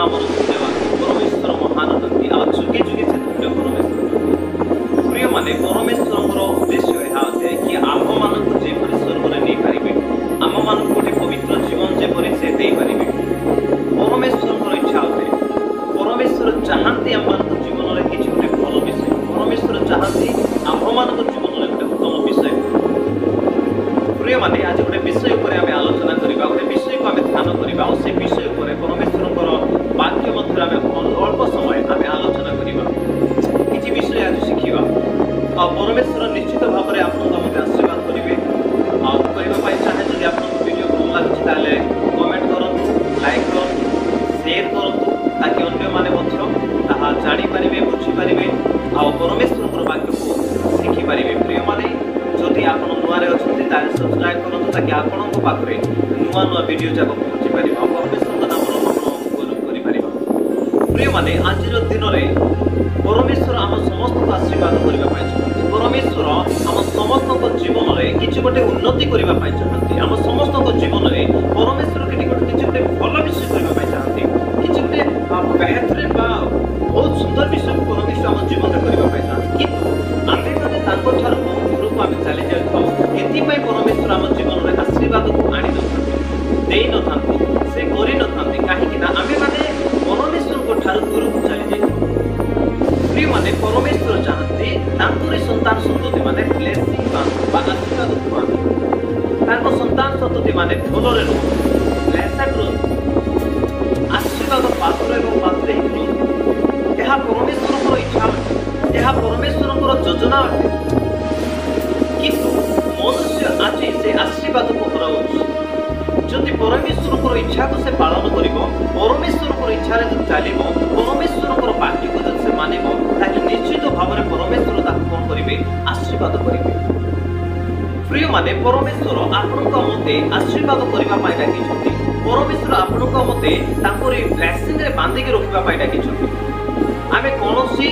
ଆମର ଧନ୍ୟବାଦ। ପରମେଶ୍ୱର ମହାନ ଅଟନ୍ତି ଆଉ ଯୁଗେ ଯୁଗେ ସେ ଧନ୍ୟ ପରମେଶ୍ୱର। ପ୍ରିୟମାନେ, ପରମେଶ୍ୱରଙ୍କର ଉଦ୍ଦେଶ୍ୟ ଏହା ଅଟେ କି ଆମ୍ଭମାନଙ୍କୁ ଯେପରି ସ୍ୱର୍ଗରେ ନେଇପାରିବେ, ଆମମାନଙ୍କୁ ଗୋଟେ ପବିତ୍ର ଜୀବନ ଯେପରି ସେ ଦେଇପାରିବେ। ପରମେଶ୍ୱରଙ୍କର ଇଚ୍ଛା ଅଟେ। ପରମେଶ୍ୱର ଚାହାନ୍ତି ଆମମାନଙ୍କ ଜୀବନରେ କିଛି ଗୋଟେ ଭଲ ବିଷୟ। ପରମେଶ୍ୱର ଚାହାନ୍ତି ଆମ୍ଭମାନଙ୍କ ଜୀବନରେ ଗୋଟେ ଉତ୍ତମ ବିଷୟ। ପ୍ରିୟମାନେ, ଆଜି ଗୋଟେ ବିଷୟ ଉପରେ ଆମେ ଆଲୋଚନା କରିବା, ଗୋଟେ ବିଷୟକୁ ଆମେ ଧ୍ୟାନ କରିବା ଆଉ ସେ ବିଷୟ ଉପରେ ପରମେଶ୍ୱରଙ୍କର ବାକ୍ୟ ମଧ୍ୟରେ ଆମେ ଅଳ୍ପ ସମୟ ଆମେ ଆଲୋଚନା କରିବା। କିଛି ବିଷୟ ଆଜି ଶିଖିବା ଆଉ ପରମେଶ୍ୱର ନିଶ୍ଚିତ ଭାବରେ ଆପଣଙ୍କୁ ମୋତେ ଆଶୀର୍ବାଦ କରିବେ। ଆଉ କହିବା ପାଇଁ ଚାହେଁ, ଯଦି ଆପଣଙ୍କୁ ଭିଡ଼ିଓ ଭଲ ଲାଗୁଛି ତାହେଲେ କମେଣ୍ଟ କରନ୍ତୁ, ଲାଇକ୍ କରନ୍ତୁ, ସେୟାର କରନ୍ତୁ, ତାକି ଅନ୍ୟମାନେ ମଧ୍ୟ ତାହା ଜାଣିପାରିବେ, ବୁଝିପାରିବେ ଆଉ ପରମେଶ୍ୱରଙ୍କର ବାକ୍ୟକୁ ଶିଖିପାରିବେ। ପ୍ରିୟମାନେ, ଯଦି ଆପଣ ନୂଆରେ ଅଛନ୍ତି ତାହେଲେ ସବସ୍କ୍ରାଇବ୍ କରନ୍ତୁ, ତାକି ଆପଣଙ୍କ ପାଖରେ ନୂଆ ନୂଆ ଭିଡ଼ିଓ ଯାକ ପହଞ୍ଚିପାରିବ ଆଉ ପରମେଶ୍ୱରଙ୍କ ନାମର ଆପଣ କରିପାରିବା। ପ୍ରିୟମାନେ, ଆଜିର ଦିନରେ ପରମେଶ୍ୱର ଆମ ସମସ୍ତଙ୍କୁ ଆଶୀର୍ବାଦ କରିବା ପାଇଁ ଚାହାନ୍ତି। ପରମେଶ୍ୱର ଆମ ସମସ୍ତଙ୍କ ଜୀବନରେ କିଛି ଗୋଟେ ଉନ୍ନତି କରିବା ପାଇଁ ଚାହାନ୍ତି। ଆମ ସମସ୍ତଙ୍କ ଜୀବନରେ ପରମେଶ୍ୱର କିଛି ଗୋଟେ ଭଲ ବିଷୟ କରିବା ପାଇଁ ଚାହାନ୍ତି। କିଛି ଗୋଟେ ବେହତରିନ ବା ବହୁତ ସୁନ୍ଦର ବିଷୟକୁ ପରମେଶ୍ୱର ଆମ ଜୀବନରେ କରିବା ପାଇଁ ଚାହାନ୍ତି। କିନ୍ତୁ ଆମେମାନେ ତାଙ୍କଠାରୁ ବହୁତ ଦୂରକୁ ଆମେ ଚାଲି ଯାଇଥାଉ। ଏଥିପାଇଁ ପରମେଶ୍ୱର ଆମ ଜୀବନରେ ଆଶୀର୍ବାଦକୁ ଆଣିନଥାନ୍ତି, ଦେଇନଥାନ୍ତି, ସେ କରିନଥାନ୍ତି। କାହିଁକି ନା ଆମେମାନେ ପରମେଶ୍ୱରଙ୍କ ଠାରୁ ଦୂରକୁ ଚାଲି ଯାଇଥାଉ। ପ୍ରିୟମାନେ, ପରମେଶ୍ୱର ଚାହାନ୍ତି ତାଙ୍କରି ସନ୍ତାନ ସନ୍ତତି ମାନେ ବ୍ଲେସିଂ ପାଆନ୍ତୁ ବା ଆଶୀର୍ବାଦକୁ ପାଆନ୍ତୁ। ତାଙ୍କ ସନ୍ତାନ ସନ୍ତତି ମାନେ ଭଲରେ ରୁହନ୍ତୁ, ବ୍ଲେସେଡ୍ ରୁହନ୍ତୁ, ଆଶୀର୍ବାଦ ପାତ୍ର ଏବଂ ପାତ୍ରେ ରୁହନ୍ତୁ। ଏହା ପରମେଶ୍ୱରଙ୍କର ଇଚ୍ଛା ଅଟେ, ଏହା ପରମେଶ୍ୱରଙ୍କର ଯୋଜନା ଅଟେ। କିନ୍ତୁ ମନୁଷ୍ୟ ଆଜି ସେ ଆଶୀର୍ବାଦକୁ ହରାଉଛି। ଯଦି ପରମେଶ୍ୱରଙ୍କର ଇଚ୍ଛାକୁ ସେ ପାଳନ କରିବ, ପରମେଶ୍ୱରଙ୍କର ଇଚ୍ଛାରେ ଯଦି ଚାଲିବ, ପରମେଶ୍ୱରଙ୍କର ବାକ୍ୟକୁ ଯଦି ସେ ମାନିବ, ତାହେଲେ ନିଶ୍ଚିତ ଭାବରେ ପରମେଶ୍ୱର ତାକୁ କ'ଣ କରିବେ? ଆଶୀର୍ବାଦ କରିବେ। ପ୍ରିୟମାନେ, ପରମେଶ୍ୱର ଆପଣଙ୍କ ମୋତେ ଆଶୀର୍ବାଦ କରିବା ପାଇଁ ଡାକିଛନ୍ତି। ପରମେଶ୍ୱର ଆପଣଙ୍କ ମୋତେ ତାଙ୍କରି ବ୍ଲେସିଂରେ ବାନ୍ଧିକି ରଖିବା ପାଇଁ ଡାକିଛନ୍ତି। ଆମେ କୌଣସି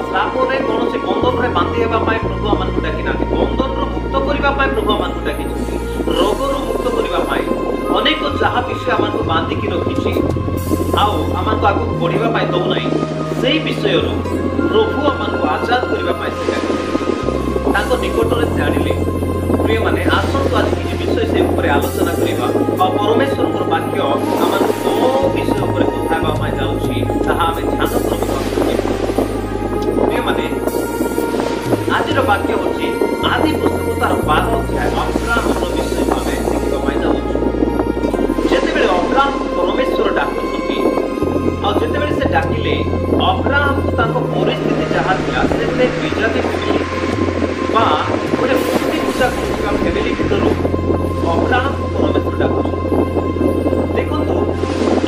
ଶ୍ରାପରେ କୌଣସି ବନ୍ଧନରେ ବାନ୍ଧି ହେବା ପାଇଁ ପ୍ରଭୁ ଆମମାନଙ୍କୁ ଡାକି ନାହାନ୍ତି। ବନ୍ଧନରୁ ମୁକ୍ତ କରିବା ପାଇଁ ପ୍ରଭୁ ଆମମାନଙ୍କୁ ଡାକିଛନ୍ତି। ରୋଗରୁ ମୁକ୍ତ କରିବା ପାଇଁ ଅନେକ ଯାହା ବିଷୟ ଆମମାନଙ୍କୁ ବାନ୍ଧିକି ରଖିଛି ଆଉ ଆମମାନଙ୍କୁ ଆଗକୁ ବଢ଼ିବା ପାଇଁ ଦେଉନାହିଁ, ସେଇ ବିଷୟରୁ ପ୍ରଭୁ ଆମମାନଙ୍କୁ ଆଜାଦ କରିବା ପାଇଁ ସେ ଡାକିଛନ୍ତି। ତାଙ୍କ ନିକଟରେ ସେ ଆଣିଲେ। ପ୍ରିୟମାନେ, ଆସନ୍ତୁ ଆଜି କିଛି ବିଷୟ ସେ ଉପରେ ଆଲୋଚନା କରିବା ଆଉ ପରମେଶ୍ୱରଙ୍କର ବାକ୍ୟ ଆମମାନଙ୍କୁ କୋଉ ବିଷୟ ଉପରେ କଥା ହେବା ପାଇଁ ଯାଉଛି ତାହା ଆମେ ଧ୍ୟାନ ପୂର୍ବକ ପ୍ରିୟମାନେ, ଆଜିର ବାକ୍ୟ ହେଉଛି ଆଦି ପୁସ୍ତକ ତାର 12 ଅଧ୍ୟାୟ ଅବ୍ରାହମର ବିଷୟ ଆମେ ଶିଖିବା ପାଇଁ ଯାଉଛୁ। ଯେତେବେଳେ ଅବ୍ରାହମକୁ ପରମେଶ୍ୱର ଡାକୁଛନ୍ତି ଆଉ ଯେତେବେଳେ ସେ ଡାକିଲେ, ଅବ୍ରାହମକୁ ତାଙ୍କ ପରିସ୍ଥିତି ଯାହା ଥିଲା ସେ ଗୋଟେ ବିଜାତି ଫ୍ୟାମିଲି ବା ଗୋଟେ ମୂର୍ତ୍ତି ପୂଜା କରୁଥିବା ଫ୍ୟାମିଲି ଭିତରୁ ଅବ୍ରାହମକୁ ପରମେଶ୍ୱର ଡାକୁଛନ୍ତି। ଦେଖନ୍ତୁ,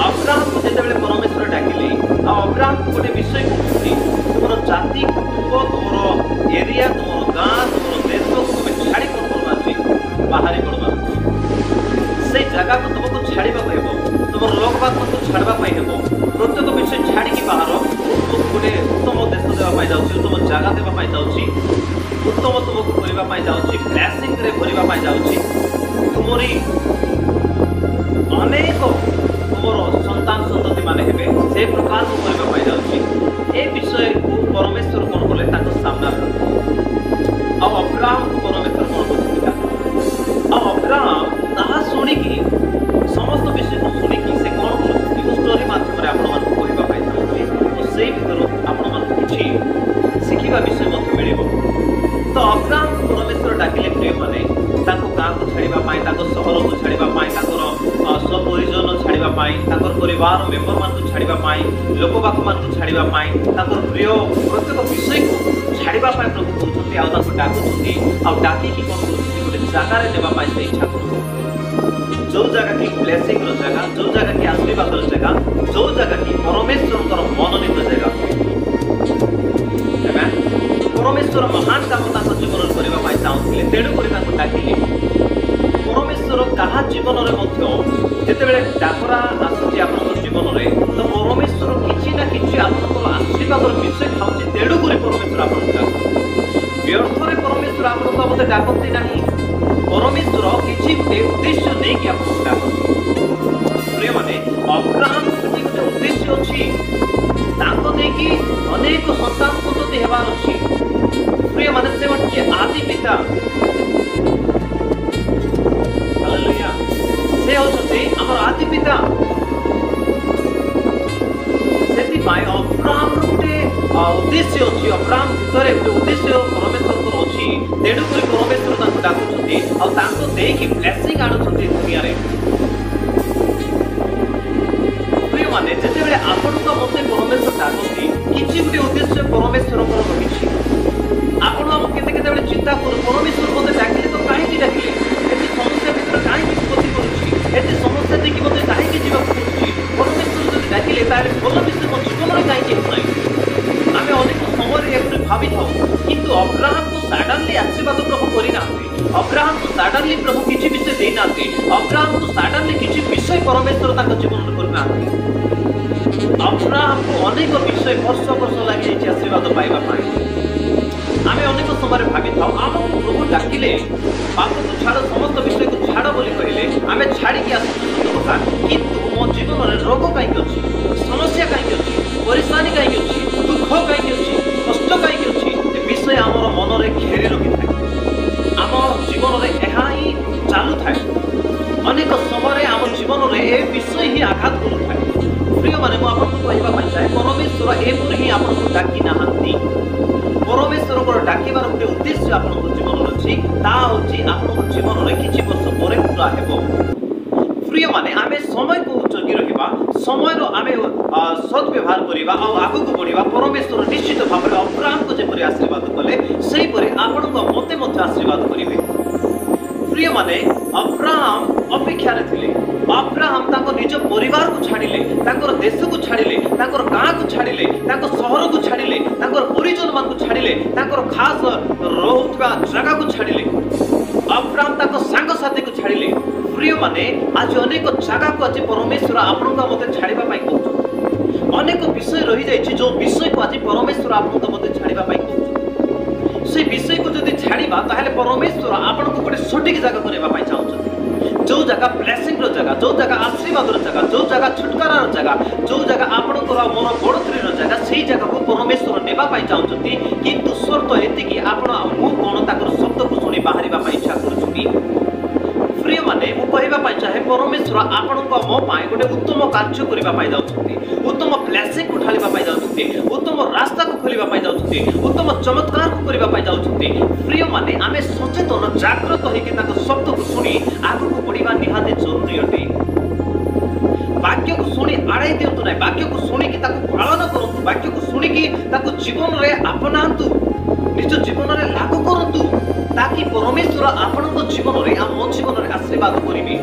ଅବ୍ରାହମକୁ ଯେତେବେଳେ ପରମେଶ୍ୱର ଡାକିଲେ ଆଉ ଅବ୍ରାହମକୁ ଗୋଟେ ବିଷୟ କହୁଛନ୍ତି, ତୁମର ଜାତି, କୁଟୁମ୍ବ, ତୁମର ଏରିଆ, ତୁମର ଗାଁ, ତୁମର ଦେଶକୁ ତୁମେ ଛାଡ଼ି କ'ଣ କରିବା ଅଛି? ବାହାରି ପଡ଼ିବା ଅଛି। ସେଇ ଜାଗାକୁ ତୁମକୁ ଛାଡ଼ିବାକୁ ହେବ, ତୁମର ଲୋକବାକଙ୍କୁ ଛାଡ଼ିବା ପାଇଁ ହେବ। ପ୍ରତ୍ୟେକ ବିଷୟ ଛାଡ଼ିକି ବାହାର। ତୁମକୁ ଗୋଟେ ଉତ୍ତମ ଦେଶ ଦେବା ପାଇଁ ଯାଉଛି, ଉତ୍ତମ ଜାଗା ଦେବା ପାଇଁ ଯାଉଛି, ଉତ୍ତମ ତୁମକୁ କରିବା ପାଇଁ ଯାଉଛି, ବ୍ଲେସିଂରେ କରିବା ପାଇଁ ଯାଉଛି। ତୁମରି ଅନେକ ତୁମର ସନ୍ତାନ ସନ୍ତତି ମାନେ ହେବେ, ସେ ପ୍ରକାର ମୁଁ କରିବା ପାଇଁ ଯାଉଛି। ଏ ବିଷୟକୁ ପରମେଶ୍ୱର କ'ଣ କଲେ? ତାଙ୍କ ସାମ୍ନାରେ ଆଉ ଅବ୍ରାହମକୁ ପରମେଶ୍ୱର କ'ଣ କରୁଛନ୍ତି? ଆଉ ଅବ୍ରାହମ ତାହା ଶୁଣିକି, ସମସ୍ତ ବିଷୟକୁ ଶୁଣିକି ସେ କ'ଣ କରୁଛନ୍ତି? ମୁଁ ଷ୍ଟୋରି ମାଧ୍ୟମରେ ଆପଣମାନଙ୍କୁ କହିବା ପାଇଁ ଚାହୁଁଛି। ତ ସେଇ ଭିତରୁ ଆପଣମାନଙ୍କୁ କିଛି ଶିଖିବା ବିଷୟ ମଧ୍ୟ ମିଳିବ। ତ ଅବ୍ରାହମକୁ ପରମେଶ୍ୱର ଡାକିଲେ ପ୍ରିୟମାନେ, ତାଙ୍କ ଗାଁକୁ ଛାଡ଼ିବା ପାଇଁ, ତାଙ୍କ ସହରକୁ ଛାଡ଼ିବା ପାଇଁ, ତାଙ୍କର ସ୍ୱପରିଜନ ଛାଡ଼ିବା ପାଇଁ, ତାଙ୍କର ପରିବାର ମେମ୍ବରମାନଙ୍କୁ ଛାଡ଼ିବା ପାଇଁ, ଲୋକବାକମାନଙ୍କୁ ଛାଡ଼ିବା ପାଇଁ, ତାଙ୍କର ପ୍ରିୟ ପ୍ରତ୍ୟେକ ବିଷୟକୁ ଛାଡ଼ିବା ପାଇଁ ପ୍ରଭୁ କହୁଛନ୍ତି ଆଉ ତାଙ୍କୁ ଡାକୁଛନ୍ତି। ଆଉ ଡାକିକି କ'ଣ କରୁଛନ୍ତି? ଗୋଟେ ଜାଗାରେ ନେବା ପାଇଁ ସେ ଇଚ୍ଛା କରୁଛନ୍ତି। ଯେଉଁ ଜାଗା କି ବ୍ଲେସିଂର ଜାଗା, ଯେଉଁ ଜାଗା କି ଆଶୀର୍ବାଦର ଜାଗା, ଯେଉଁ ଜାଗା କି ପରମେଶ୍ୱରଙ୍କର ମନୋନୀତ ଜାଗା। ପରମେଶ୍ୱର ମହାନ କାମ ତାଙ୍କ ଜୀବନରେ କରିବା ପାଇଁ ଚାହୁଁଥିଲେ, ତେଣୁକରି ତାଙ୍କୁ ଡାକିଲେ। ପରମେଶ୍ୱର କାହା ଜୀବନରେ ମଧ୍ୟ ଯେତେବେଳେ ଡାକରା ଆସୁଛି ଆପଣଙ୍କ ଜୀବନରେ, ତ ପରମେଶ୍ୱର କିଛି ନା କିଛି ଆପଣଙ୍କର ଆଶୀର୍ବାଦର ବିଷୟ ଥାଉଛି। ତେଣୁକରି ପରମେଶ୍ୱର ଆପଣଙ୍କୁ ଡାକନ୍ତି। ବ୍ୟର୍ଥରେ ପରମେଶ୍ୱର ଆପଣଙ୍କୁ ମୋତେ ଡାକନ୍ତି ନାହିଁ। ପରମେଶ୍ୱର କିଛି ଉଦ୍ଦେଶ୍ୟ ନେଇକି ଆପଣଙ୍କୁ ଡାକନ୍ତି। ପ୍ରିୟମାନେ, ଅବ୍ରାହମ କିଛି ଗୋଟେ ଉଦ୍ଦେଶ୍ୟ ଅଛି ତାଙ୍କ ଦେଇକି ଅନେକ ସନ୍ତାନ ସନ୍ତତି ହେବାର ଅଛି। ପ୍ରିୟମାନେ ସେ ହେଉଛି ଆଦି ପିତା। ହାଲେଲୁୟା। ସେ ହେଉଛନ୍ତି ଆମର ଆଦି ପିତା। ସେଥିପାଇଁ ଅବ୍ରାହମର ଗୋଟେ ଉଦ୍ଦେଶ୍ୟ ଅଛି। ଅବ୍ରାହମ ଭିତରେ ଗୋଟେ ଉଦ୍ଦେଶ୍ୟ ପରମେଶ୍ୱରଙ୍କର ଅଛି। ତେଣୁକରି ପରମେଶ୍ୱର ତାଙ୍କୁ ଡାକୁଛନ୍ତି ଆଉ ତାଙ୍କୁ ଦେଇକି ବ୍ଲେସିଂ ଆଣୁଛନ୍ତି ଦୁନିଆରେ। ପ୍ରିୟମାନେ ଯେତେବେଳେ ଆପଣଙ୍କ ମତେ ପରମେଶ୍ୱର ଡାକନ୍ତି କିଛି ଗୋଟେ ଉଦ୍ଦେଶ୍ୟ ପରମେଶ୍ୱରଙ୍କର ରହିଛି। ଆପଣ ଆମ କେତେବେଳେ ଚିନ୍ତା କରୁ ପରମେଶ୍ୱର ମତେ ଡାକିଲେ ତ କାହିଁକି ଡାକିଲେ? ଏତେ ସମସ୍ୟା ଭିତରେ କାହିଁକି ଗତି କରୁଛି? ଏତେ ସମସ୍ୟା ଦେଇକି ମତେ କାହିଁକି ଯିବାକୁ ପଡୁଛି? ପରମେଶ୍ୱର ଯଦି ଡାକିଲେ ତାହେଲେ ଭଲ ବିଷୟ ମୋ ଜୀବନରେ କାହିଁକି ହେଉନାହିଁ? ଆମେ ଅନେକ ସମୟରେ ଏପରି ଭାବିଥାଉ। କିନ୍ତୁ ଅବ୍ରାହମକୁ ସଡନଲି ଆଶୀର୍ବାଦ ପ୍ରଭୁ କରିନାହାନ୍ତି। ଅବ୍ରାହମକୁ ସଡନଲି ପ୍ରଭୁ କିଛି ବିଷୟ ଦେଇନାହାନ୍ତି। ଅବ୍ରାହମକୁ ସଡନଲି କିଛି ବିଷୟ ପରମେଶ୍ୱର ତାଙ୍କ ଜୀବନରେ କରିନାହାନ୍ତି। ଅବ୍ରାହମକୁ ଅନେକ ବିଷୟ ବର୍ଷ ବର୍ଷ ଲାଗିଯାଇଛି ଆଶୀର୍ବାଦ ପାଇବା ପାଇଁ। ଆମେ ଅନେକ ସମୟରେ ଭାବିଥାଉ ଆମକୁ ପ୍ରଭୁ ଡାକିଲେ ପାପକୁ ଛାଡ଼ ସମସ୍ତ ବିଷୟକୁ ଛାଡ଼ ବୋଲି କହିଲେ ଆମେ ଛାଡ଼ିକି ଆସୁଛୁ ସତ କଥା। କିନ୍ତୁ ମୋ ଜୀବନରେ ରୋଗ କାହିଁକି ଅଛି? ସମସ୍ୟା କାହିଁକି ଅଛି? ପରିଶାନୀ କାହିଁକି ଅଛି? ଦୁଃଖ କାହିଁକି ଅଛି? କଷ୍ଟ କାହିଁକି ଅଛି? ଏ ବିଷୟ ଆମର ମନରେ ଘେରି ରଖିଥାଏ। ଆମ ଜୀବନରେ ଏହା ହିଁ ଚାଲୁଥାଏ। ଅନେକ ସମୟରେ ଆମ ଜୀବନରେ ଏ ବିଷୟ ହିଁ ଆଘାତ କରୁଥାଏ। ପ୍ରିୟମାନେ ମୁଁ ଆପଣଙ୍କୁ କହିବା ପାଇଁ ଚାହେଁ ପରମେଶ୍ୱର ଏପରି ହିଁ ଆପଣଙ୍କୁ ଡାକି ନାହାନ୍ତି। ପରମେଶ୍ୱରଙ୍କର ଡାକିବାର ଗୋଟେ ଉଦ୍ଦେଶ୍ୟ ଆପଣଙ୍କ ଜୀବନରେ ଅଛି। ତାହା ହେଉଛି ଆପଣଙ୍କ ଜୀବନରେ କିଛି ବର୍ଷ ପରେ ପୁରା ହେବ। ପ୍ରିୟମାନେ ଆମେ ସମୟକୁ ଜଗି ରହିବା, ସମୟର ଆମେ ସଦ୍ବ୍ୟବହାର କରିବା ଆଉ ଆଗକୁ ବଢ଼ିବା। ପରମେଶ୍ୱର ନିଶ୍ଚିତ ଭାବରେ ଅବ୍ରାହମକୁ ଯେପରି ଆଶୀର୍ବାଦ କଲେ ସେହିପରି ଆପଣଙ୍କ ମତେ ମଧ୍ୟ ଆଶୀର୍ବାଦ କରିବେ। ପ୍ରିୟମାନେ ଅବ୍ରାହମ ଅପେକ୍ଷାରେ ଥିଲେ। ଅବ୍ରାହମ ତାଙ୍କ ନିଜ ପରିବାରକୁ ଛାଡ଼ିଲେ, ତାଙ୍କର ଦେଶକୁ ଛାଡ଼ିଲେ, ତାଙ୍କର ଗାଁକୁ ଛାଡ଼ିଲେ, ତାଙ୍କ ସହରକୁ ଛାଡ଼ିଲେ, ତାଙ୍କର ପରିଜନ ମାନଙ୍କୁ ଛାଡ଼ିଲେ, ତାଙ୍କର ଖାସ ରହୁଥିବା ଜାଗାକୁ ଛାଡ଼ିଲେ। ଅବ୍ରାହମ ତାଙ୍କ ସାଙ୍ଗସାଥିକୁ ଛାଡ଼ିଲେ। ପ୍ରିୟମାନେ ଆଜି ଅନେକ ଜାଗାକୁ ଆଜି ପରମେଶ୍ୱର ଆପଣଙ୍କ ମତେ ଛାଡ଼ିବା ପାଇଁ କହୁଛନ୍ତି। ଅନେକ ବିଷୟ ରହିଯାଇଛି ଯୋଉ ବିଷୟକୁ ଆଜି ପରମେଶ୍ୱର ଆପଣଙ୍କ ମତେ ଛାଡ଼ିବା ପାଇଁ କହୁଛନ୍ତି। ସେ ବିଷୟକୁ ଯଦି ଛାଡ଼ିବା ତାହେଲେ ପରମେଶ୍ୱର ଆପଣଙ୍କୁ ଗୋଟେ ସଠିକ ଜାଗା କରିବା ପାଇଁ ଚାହୁଁଛନ୍ତି। ଯୋଉ ଜାଗା ବ୍ଲେସିଂର ଜାଗା, ଯୋଉ ଜାଗା ଆଶୀର୍ବାଦର ଜାଗା, ଯୋଉ ଜାଗା ଛୁଟକାରାର ଜାଗା, ଯୋଉ ଜାଗା ଆପଣଙ୍କର ମୋର ବଢ଼ୋତ୍ରୀର ଜାଗା, ସେଇ ଜାଗାକୁ ପରମେଶ୍ୱର ନେବା ପାଇଁ ଚାହୁଁଛନ୍ତି। କିନ୍ତୁ ସର୍ତ୍ତ ଏତିକି ଆପଣ ମୁଁ କଣ ତାଙ୍କର ଶବ୍ଦକୁ ଶୁଣି ବାହାରିବା ପାଇଁ ଇଚ୍ଛା କରୁଛନ୍ତି। ପ୍ରିୟମାନେ ମୁଁ କହିବା ପାଇଁ ଚାହେଁ ପରମେଶ୍ୱର ଆପଣଙ୍କ ମୋ ପାଇଁ ଗୋଟେ ଉତ୍ତମ କାର୍ଯ୍ୟ କରିବା ପାଇଁ ଯାଉଛନ୍ତି। ଉତ୍ତମ ବ୍ଲେସିଂକୁ ଢାଳିବା ପାଇଁ ଯାଉଛନ୍ତି। ଉତ୍ତମ ରାସ୍ତାକୁ ଖୋଲିବା ପାଇଁ ଯାଉଛନ୍ତି। ଉତ୍ତମ ଚମତ୍କାରକୁ କରିବା ପାଇଁ ଯାଉଛନ୍ତି। ପ୍ରିୟମାନେ ଆମେ ସଚେତନ ଜାଗ୍ରତ ହେଇକି ତାଙ୍କ ଶବ୍ଦକୁ ଶୁଣି ଆଗକୁ ବଢ଼ିବା ନିହାତି ଜରୁରୀ ଅଟେ। ବାକ୍ୟକୁ ଶୁଣି ଆଡ଼ାଇ ଦିଅନ୍ତୁ ନାହିଁ। ବାକ୍ୟକୁ ଶୁଣିକି ତାକୁ ପାଳନ କରନ୍ତୁ। ବାକ୍ୟକୁ ଶୁଣିକି ତାକୁ ଜୀବନରେ ଆପଣାନ୍ତୁ, ନିଜ ଜୀବନରେ ଲାଗୁ କରନ୍ତୁ, ତାକି ପରମେଶ୍ୱର ଆପଣଙ୍କ ଜୀବନରେ ଆଉ ମୋ ଜୀବନରେ ଆଶୀର୍ବାଦ କରିବେ।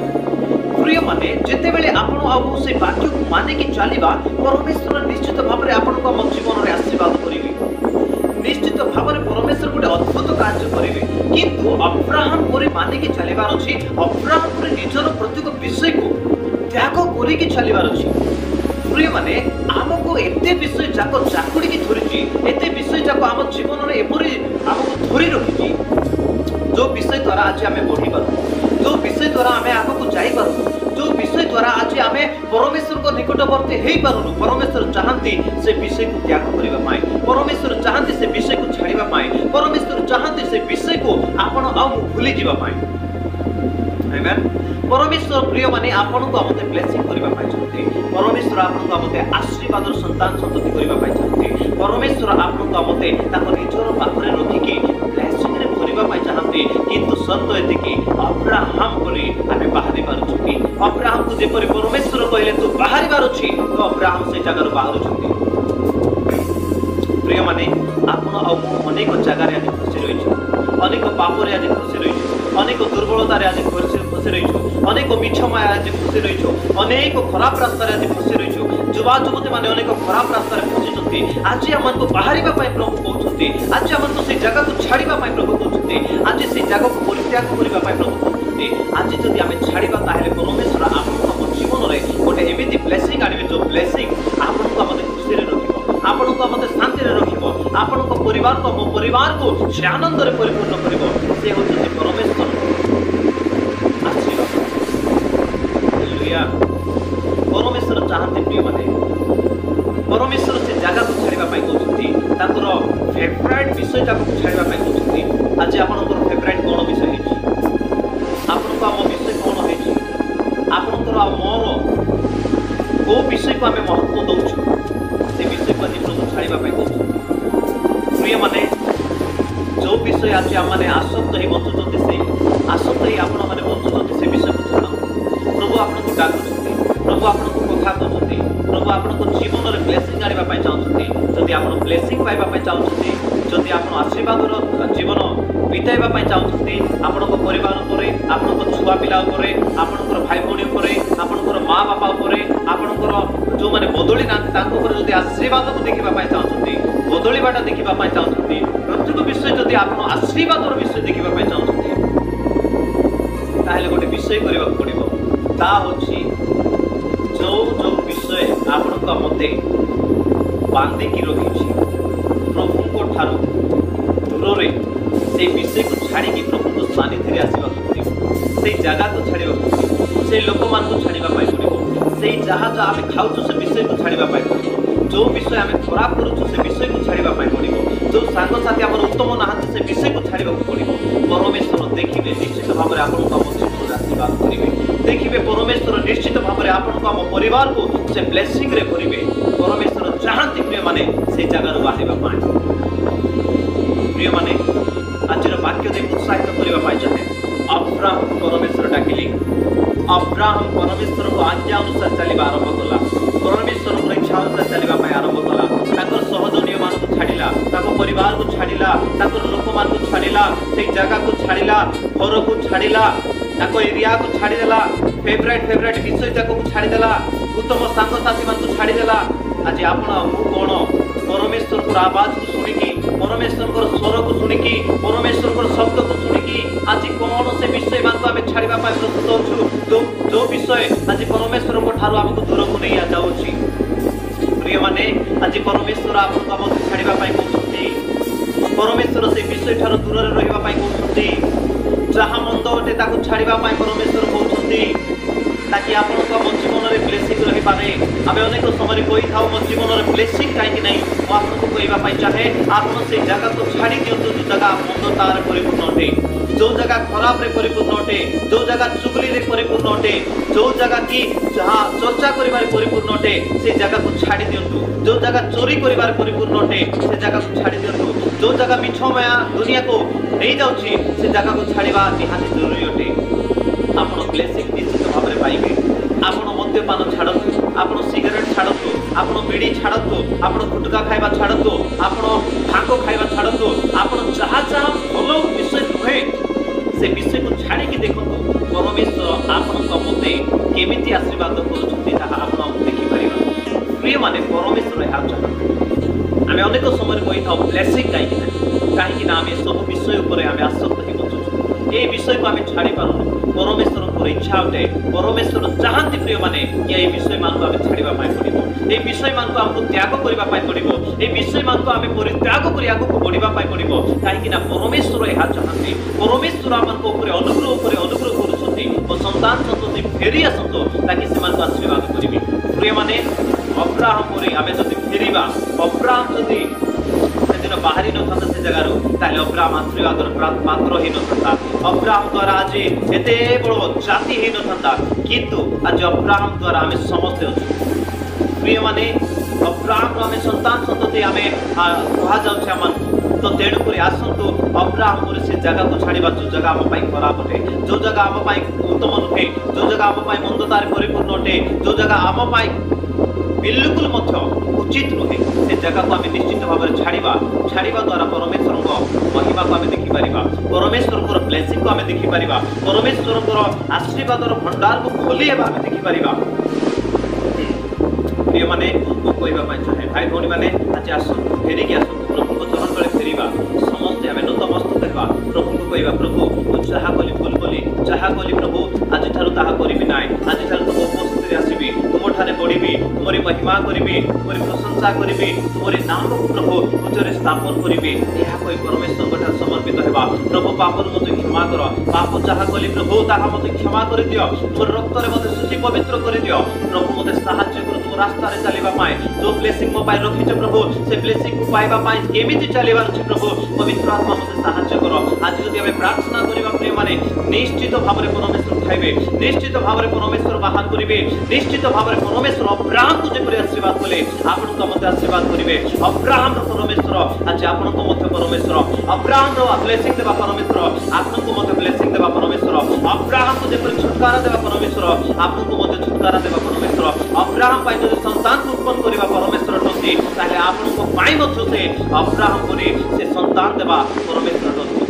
ପ୍ରିୟମାନେ ଯେତେବେଳେ ଆପଣ ଆଉ ସେ ବାକ୍ୟକୁ ମାନିକି ଚାଲିବା ପରମେଶ୍ୱର ନିଶ୍ଚିତ ଭାବରେ ଆପଣଙ୍କ ଆମ ଜୀବନରେ ଆଶୀର୍ବାଦ କରିବେ। ନିଶ୍ଚିତ ଭାବରେ ପରମେଶ୍ୱର ଗୋଟେ ଅଦ୍ଭୁତ କାର୍ଯ୍ୟ କରିବେ। କିନ୍ତୁ ଅବ୍ରାହମ ପରି ମାନିକି ଚାଲିବାର ଅଛି। ଅବ୍ରାହମ ପରି ନିଜର ପ୍ରତ୍ୟେକ ବିଷୟକୁ ତ୍ୟାଗ କରିକି ଚାଲିବାର ଅଛି। ପ୍ରିୟମାନେ ଆମକୁ ଏତେ ବିଷୟ ଯାକ ଚାକୁଡ଼ିକି ଧରିଛି, ଏତେ ବିଷୟ ଯାକ ଆମ ଜୀବନରେ ଏପରି ଆମକୁ ଧରି ରଖିଛି ଯୋଉ ବିଷୟ ଦ୍ୱାରା ଆଜି ଆମେ ବଢ଼ିପାରୁ, ଯୋଉ ବିଷୟ ଦ୍ୱାରା ଆମେ ଆଗକୁ ଯାଇପାରୁ, ଯୋଉ ବିଷୟ ଦ୍ୱାରା ଆଜି ଆମେ ପରମେଶ୍ୱରଙ୍କ ନିକଟବର୍ତ୍ତୀ ହେଇପାରୁନୁ। ପରମେଶ୍ୱର ଚାହାନ୍ତି ସେ ବିଷୟକୁ ତ୍ୟାଗ କରିବା ପାଇଁ। ପରମେଶ୍ୱର ଚାହାନ୍ତି ସେ ବିଷୟକୁ ଛାଡ଼ିବା ପାଇଁ। ପରମେଶ୍ୱର ଚାହାନ୍ତି ସେ ବିଷୟକୁ ଆପଣ ଆଉ ଭୁଲି ଯିବା ପାଇଁ। ଆମେନ୍। ପରମେଶ୍ୱର ପ୍ରିୟମାନେ ଆପଣଙ୍କୁ ଆମତେ ବ୍ଲେସିଂ କରିବା ପାଇଁ ଚାହାନ୍ତି। ପରମେଶ୍ୱର ଆପଣଙ୍କୁ ଆମତେ ଆଶୀର୍ବାଦର ସନ୍ତାନ ସନ୍ତତି କରିବା ପାଇଁ ଚାହାନ୍ତି। ପରମେଶ୍ୱର ଆପଣଙ୍କୁ ଆମତେ ତାଙ୍କ ନିଜର ପାଖରେ ରଖିକି ବ୍ଲେସିଂରେ ଭରିବା ପାଇଁ ଚାହାନ୍ତି। କିନ୍ତୁ ସର୍ତ୍ତ ଏତିକି ଅବ୍ରାହମ ପରି ଆମେ ବାହାରି ପାରୁଛୁ କି? ଅବ୍ରାହମକୁ ଯେପରି ପରମେଶ୍ୱର କହିଲେ ତୁ ବାହାରିବାର ଅଛି ତ ଅବ୍ରାହମ ସେଇ ଜାଗାରୁ ବାହାରୁଛନ୍ତି। ପ୍ରିୟମାନେ ଆପଣ ଆଉ ମୁଁ ଅନେକ ଜାଗାରେ ଆଜି ଖୁସି ରହିଛୁ, ଅନେକ ପାପରେ ଆଜି ଖୁସି ରହିଛୁ, ଅନେକ ଦୁର୍ବଳତାରେ ଆଜି ଖୁସି ରହିଛୁ, ଅନେକ ମିଛ ମାୟା ଆଜି ଖୁସି ରହିଛୁ, ଅନେକ ଖରାପ ରାସ୍ତାରେ ଆଜି ଖୁସି ରହିଛୁ। ଯୁବା ଯୁବତୀ ମାନେ ଅନେକ ଖରାପ ରାସ୍ତାରେ ଖସିଛନ୍ତି। ଆଜି ଆମକୁ ବାହାରିବା ପାଇଁ ପ୍ରଭୁ କହୁଛନ୍ତି। ଆଜି ଆମକୁ ସେଇ ଜାଗାକୁ ଛାଡ଼ିବା ପାଇଁ ପ୍ରଭୁ କହୁଛନ୍ତି। ଆଜି ସେଇ ଜାଗାକୁ ପରିତ୍ୟାଗ କରିବା ପାଇଁ ପ୍ରଭୁ କହୁଛନ୍ତି। ଆଜି ଯଦି ଆମେ ଛାଡ଼ିବା ତାହେଲେ ପରମେଶ୍ୱର ଆପଣଙ୍କୁ ଆମ ଜୀବନରେ ଗୋଟେ ଏମିତି ବ୍ଲେସିଂ ଆଣିବେ ଯୋଉ ବ୍ଲେସିଂ ଆପଣଙ୍କୁ ଆମକୁ ଖୁସିରେ ରଖିବ, ଆପଣଙ୍କୁ ଆମକୁ ଶାନ୍ତିରେ ରଖିବ, ଆପଣଙ୍କ ପରିବାରକୁ ମୋ ପରିବାରକୁ ସେ ଆନନ୍ଦରେ ପରିପୂର୍ଣ୍ଣ କରିବ। ସେ ହେଉଛନ୍ତି ପରମେଶ୍ୱର ଆଶୀର୍ବାଦ। ହାଲେଲୁୟା। ପରମେଶ୍ୱର ଚାହାନ୍ତି ପ୍ରିୟମାନେ को आम महत्व दौचु से विषय को आज प्रभु छाड़ा कौन प्रिय माने जो विषय आज आम मैंने आसक्त ही बंचुंट से आसक्त ही आपण मैंने बंचुंट से विषय को छाड़ प्रभु आपको डाकुं प्रभु आपको कथा कहते प्रभु आपको जीवन में ब्लेसिंग आने चाहते जदि आप ब्लेसिंग पाइबा चाहते जदि आप आशीर्वाद जीवन बिताइबा चाहते आपण परिवार आपण छुआ पिला आपणकर भाई भाई आपणकर माँ बापा आपणकर जो मैंने बदली ना जब आशीर्वाद को देखा चाहते बदलवाटा देखा चाहते प्रत्येक विषय जदि आप आशीर्वाद विषय देखा चाहते गोटे विषय करने पड़ो ता हूँ जो जो विषय आपण मत बांधिकी रखी प्रभु ठार दूर से विषय को छाड़ी प्रभु को सानिध्य आसवा से जगह को छाड़ा से लोक मान छाड़ा पड़ो से जहाँ जहाँ आम खाऊ से विषय को छाड़ा पड़ो जो विषय आम खराब करुँ से विषय को छाड़ा पड़ो जो सांगसाथी आम उत्तम नहांती से विषय को छाड़ा पड़ो परमेश्वर देखिए निश्चित भाव में आपको जीवन आशीर्वाद करेंगे देखिए परमेश्वर निश्चित भाव में आपको आम परिवार को से ब्लेसिंग रे करेंगे परमेश्वर चाहती प्रिय माने से जगह बाहर प्रिय माने आज वाक्य दे उत्साहित करने चाहे अब्राहम परमेश्वर डाकिले अब्राहम परमेश्वर को आज्ञा अनुसार चलवा आरंभ कला परमेश्वर को इच्छा अनुसार चलवा आरंभ कला सहजनीय मान को छाड़ा परिवार को छाड़ा लोक मान को छाड़ा से जगह को छाड़ा घर को छाड़ा एरिया को छाड़देला फेवरेट विषय जाक को छाड़देला उत्तम सांगसाथी मान को छाड़देला आज आप कौन परमेश्वर को आवाज को शुणिकी परमेश्वर स्वर को शुणिकी परमेश्वर शब्द को शुणिकी आज कौन से विषय मान को आम छाड़ा प्रस्तुत अच्छु जो विषय आज परमेश्वर ठार आमको दूर को नहीं जाऊँगी प्रिय माने आज परमेश्वर आपको छाड़ा कहते परमेश्वर से विषय ठार दूर रहा कहते जहाँ मंद अटे छाड़ा परमेश्वर कहते ताकि आप जीवन में ब्लेसिंग रही पारे आम अनेक समय कही था मो जीवन में ब्लेसिंग कहीं ना आपको कहवाई चाहे आप से जगह को छाड़ी दिंतु जो जगह मंदतार परिपूर्ण अटे जो जगह खराब रे परिपूर्ण अटे जो जगह चुगली रे परिपूर्ण अटे जो जगह की जहाँ चर्चा कर परिपूर्ण अटे से जगह को छाड़ी दिंतु जो जगह चोरी कर परिपूर्ण अटे से जगह को छाड़ी दिंतु जो जगह मिछ माया दुनिया को नहीं जाऊँगी से जगह को छाड़ा निहाती जरूरी अटे आप ब्लेसिंग निश्चित भाव में पाइबे आप मद्यपान छाड़ू आप सिगरेट छाड़ू आप बीड़ी छाड़ू आप गुटका खाइबा छाड़ू आप भांग खाइबा छाड़ू आप जहाँ जहाँ भल विषय नुहे से विषय को छाड़ी देखो परमेश्वर आपण मते केमिति आशीर्वाद कर देखिपर प्रिय माने परमेश्वर यहाँ चाहते आम अनेक समय कही था ब्लेसिंग कहीं आम सब विषय आम आसक्त ही बचुँ ये विषय को आम छाड़ी पारूँ परमेश्वर इच्छा अटे परमेश्वर चाहती प्रिय माने ये विषय मान को आम छाड़ा पड़ो ये विषय मान को आमको त्याग करने पड़ो ये विषय मान को आम परित्याग कर आगे बढ़ा पड़ो कहीं परमेश्वर यहाँ चाहते परमेश्वर आम अनुग्रह कर संतान सन्तति फेरी आसतु ताकि से आशीर्वाद करेंगे प्रिय माने अब्राहम आम जब फेरिया अब्राहम जदि दिन बाहरी न था से जगार ताले अब्राहम आशीर्वाद पात्र ही न था अब्राहम द्वारा आज एते बड़ जाति ही न था किंतु आज अब्राहम द्वारा आम समस्ते अच्छु प्रिय माने अब्राहम आम संतान सन्तति आम कह जाऊँ तो तेणुक आसतु अब्राहम से जगह को छाड़ा जो जगह आम खराब अटे जो जगह आम उत्तम नुहे जो जगह आम मंदतार परिपूर्ण अटे जो जगह आम बिल्कुल उचित नुहे से जगह को आम निश्चित भाव में छाड़ा द्वारा परमेश्वर महिमा को आम देखिपर परमेश्वर ब्लेसिंग को आम देखिपर परमेश्वर आशीर्वाद भंडार को खोली आम देखिपर प्रिय माने कहवाई चाहे भाई भौणी मैंने आज आसतु फेरिकी आसतु प्रभु चरण तले फेरिया समस्ते आम नतमस्तक हेबा प्रभु को कहवा प्रभु जहाँ कली भूल कली जहाँ कली प्रभु आज ताहा करी ना आज तुम उपस्थित आसबि तुम ठारे बढ़ी तुमरी महिमा करी तुमरी प्रशंसा करी तुमरी नाम को प्रभु उच्चरे स्थापन करी यह कही परमेश्वर समर्पित हेबा प्रभु पापर मत क्षमा कर पाप जहाँ कली प्रभु ताहा मत क्षमा कर दियो तुम रक्त मत शुचि पवित्र कर दियो प्रभु मत साहाय्य कर तुम रास्ता चलवा जो ब्लेसिंग मो पाई रखिच प्रभु से ब्लेसिंग को पाइबा केमिति चलवार अछि प्रभु पवित्र आत्मा मते साहाय्य कर आज जदि आमे प्रार्थना करिबा प्रिय माने निश्चित भाव में परमेश्वर उठाइबे निश्चित भाव में परमेश्वर बाहर करेंगे निश्चित भाव में परमेश्वर अब्राहम को जेपरि आशीर्वाद कले आपण मत आशीर्वाद करेंगे अब्राहम परमेश्वर आज आपण परमेश्वर अब्राहम ब्लेसिंग देवा परमेश्वर आपण ब्लेसिंग देवा परमेश्वर अब्राहम को जेपरि छुटकारा देवा परमेश्वर आपण छुटकारा देवा परमेश्वर अब्राहम पाई जो संतान को उत्पन्न करबा परमेश्वर होती ताले आपण पाई मध्य से अब्राहम करी से संतान देवा परमेश्वर होती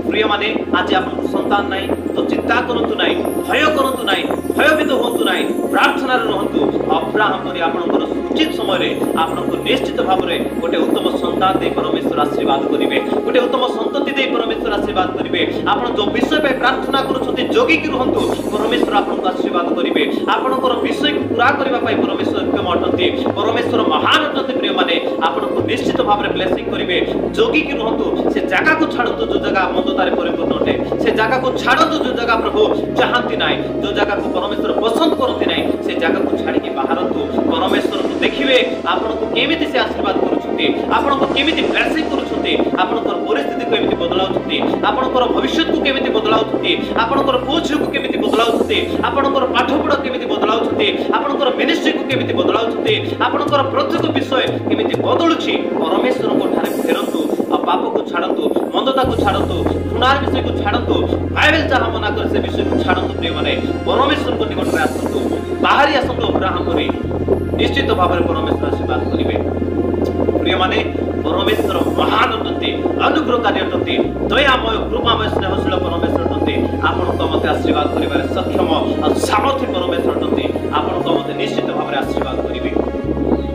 प्रिय माने आज आपन संतान नाही तो चिंता करंतु नाही भय करंतु नाही भयभीत होंतु नाही प्रार्थना रे रहंतु अब्राहम करी आपन उचित समय रे आपन को निश्चित भाव रे गोटे उत्तम संतान दे परमेश्वर आशीर्वाद करिवे गोटे उत्तम संतति दे परमेश्वर आशीर्वाद करिवे आपन जो विषय पे प्रार्थना करूछथि जोगी कि रहंतु परमेश्वर आपन को आशीर्वाद करिवे आपन को विषय को पूरा करबा पाई परमेश्वर क्षम अटंती परमेश्वर महान अटंती प्रिय माने आपन को निश्चित भाव रे ब्लेसिंग करिवे जोगी कि रहंतु से जगह को छाड़तु जो जगह मंदतारे परिपूर्ण होते से जगह को छाड़तु जो जगह प्रभु चाहती नाही जो जगह को परमेश्वर पसंद करती नाही से जगह को छाड़ी के बाहरतु परमेश्वर को देखिवे आपन को केमिति से आशीर्वाद करूछथि आपन को केमिति ब्लेसिंग करूछथि आपन को परिस्थिति को केमिति बदलाउछथि आपन को भविष्य को केमिति बदलाउछथि आपन को पूछ को केमिति बदलाउछथि आपन को पाठपढ़ा केमिति बदलाउछथि आपन को मिनिस्ट्री को केमिति बदलाउछथि आपन को प्रत्येक विषय केमिति बदलुछि परमेश्वर को ठारे फेरंतु पाप को छाड़तु मंदता को छाड़तु घृणार विषय को छाड़तु बाइबल जहाँ मना कर से विषय को छाड़तु प्रिय माने परमेश्वर को निकट में आसतु बाहरी आसतु अब्राहम करी निश्चित भाव में परमेश्वर आशीर्वाद करिवे प्रिय माने परमेश्वर महान अटंती अनुग्रहकारी अटंती दयामय कृपामय स्नेहशील परमेश्वर अटंती आपण को मते आशीर्वाद करिबारे सक्षम और सामर्थ्य परमेश्वर अटंती आपण को मते निश्चित भाव में आशीर्वाद करिवे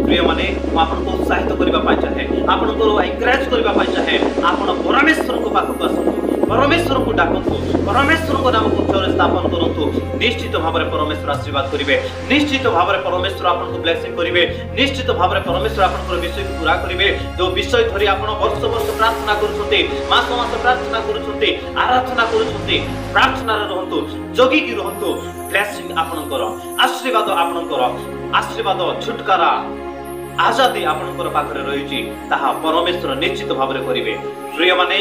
प्रिय माने आपन को उत्साहित करबा पाई चाहे आपन को एनकरेज करबा पाई चाहे आपन परमेश्वर को पाखक आसतु परमेश्वर को डाकतु परमेश्वर को नाम को उच्चरे स्थापन करंतु निश्चित भाव में परमेश्वर आशीर्वाद करिवे निश्चित भाव में परमेश्वर आपन को ब्लेसिंग करिवे निश्चित भाव में परमेश्वर आपन को विषय को पूरा करिवे जो विषय धरि आपन वर्ष वर्ष प्रार्थना करूछथि मास मास प्रार्थना करूछथि आराधना करूछथि प्रार्थना रे रहंतु जोगी की रहंतु ब्लेसिंग आपन करो आशीर्वाद छुटकारा आजादी आपनकर पाखरे रहिछि ताहा परमेश्वर निश्चित भाव में करिवे प्रिय माने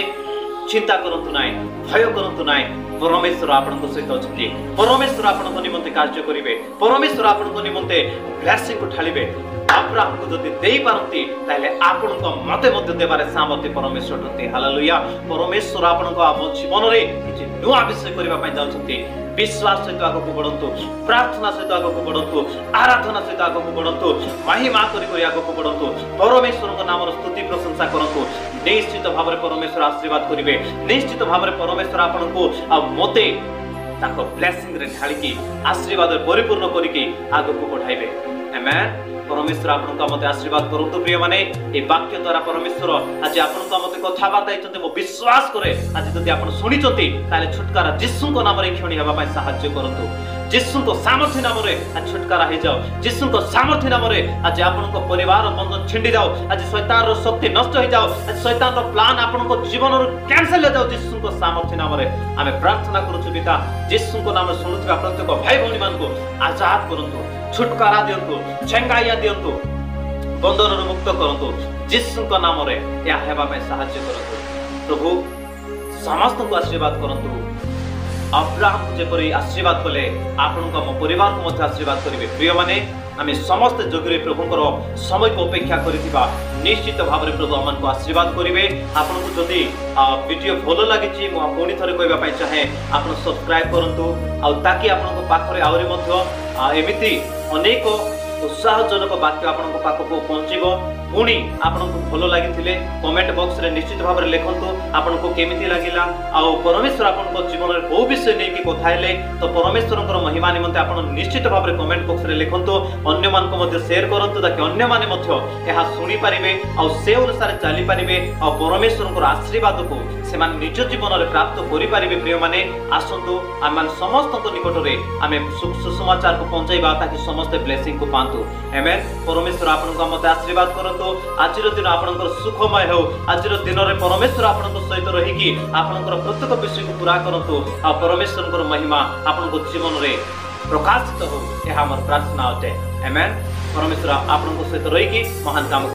चिंता करंतु नाही भय करंतु नाही परमेश्वर आपनक सहित अछथि परमेश्वर आपनक निमंते कार्य करिवे परमेश्वर आपनक निमंते ब्लेसिंग को ठालिबे अब्राहम को जदि देई पारंती ताले आपनक मते मते देबारे सामर्थ्य परमेश्वर दते हालेलुया परमेश्वर आपनक आम जीवन रे किछि नुआ विषय करिबा पय जाउछथि विश्वास सहित आगको बढ़ंतु प्रार्थना सहित आगको बढ़ंतु आराधना सहित आगको बढ़ंतु महिमा करी आगको बढ़ंतु परमेश्वर को नाम स्तुति प्रशंसा करंतु निश्चित भाव में परमेश्वर आशीर्वाद करिवे निश्चित भाव में परमेश्वर आपन को आ मते ताको ब्लेसिंग रे ढालिकी आशीर्वाद परिपूर्ण करिके आगको बढ़ाइबे आमेन परमेश्वर आपन का मते आशीर्वाद करंतु प्रिय माने ए वाक्य द्वारा परमेश्वर आज आपन का मते कथा वार्ता इचते मो विश्वास करे आज जदि आपन सुनिचंती ताले छुटकारा यीशु को नाम रे खणी हेबा पय सहाय्य करंतु यीशु को सामर्थ्य नाम रे आज छुटकारा हे जाओ यीशु को सामर्थ्य नाम रे आज आपन को परिवार बंधन छिंडी जाओ आज शैतान रो शक्ति नष्ट हो जाओ आज शैतान रो प्लान आपन को जीवन रो कैंसिल हो जाओ यीशु को सामर्थ्य नाम रे आमे प्रार्थना करूछु पिता यीशु को नाम सुनुथबा प्रत्येक भाई भौणी मान को आजाद करंतु छुटकारा दियंतु चंगाइया दियंतु बंधन मुक्त करंतु यीशु को नाम रे या हेबा में सहाय्य करंतु प्रभु समस्त को आशीर्वाद करंतु अब्राहम जेपरि आशीर्वाद कले आपन को परिवार को मध्य आशीर्वाद करिवे प्रिय माने आमे समस्त जोगरे प्रभुकर समय को अपेक्षा करिथिबा निश्चित भाव में प्रभु हमन को आशीर्वाद करिवे आपन को जदी वीडियो भलो लागिछि मो कोनी थरे कहबा पय चाहे आपन सब्सक्राइब करंतु आ ताकि आपन को पाखरे आउरी मध्य एमिति अनेक उत्साहजनक वाक्य आपन को पाख को पहुंचीबो पुणी आपन को भलो लागिथिले कमेंट बॉक्स रे निश्चित भाव में लिखंतु आपन को केमिति लागिला आ परमेश्वर आपन को जीवन रे बहु विषय नै कि कथाइले तो परमेश्वरकर महिमा निमंते आपन निश्चित भाव में कमेंट बॉक्स रे लिखंतु अन्य मान को मध्ये शेयर करंतु ताकि अन्य माने मध्ये एहा सुनी परिबे आ से अनुसार चली परिबे आ परमेश्वरकर आशीर्वाद को से मान निज जीवन रे प्राप्त करि परिबे प्रिय माने आसंतु आमान समस्त को निकट रे आमे सुसमाचार को पहुंचाइबा ताकि समस्त ब्लेसिंग को पांतु आमेन परमेश्वर आपन को मते आशीर्वाद करंतु आज दिन आपनकर सुखमय हो आज दिन रे परमेश्वर आपनक सहित रही कि आपनकर प्रत्येक विषय को पूरा करंतु आ परमेश्वरकर महिमा आपनक जीवन रे प्रकाशित हो यह हमर प्रार्थना होते आमेन परमेश्वर आपनक सहित रही कि महान काम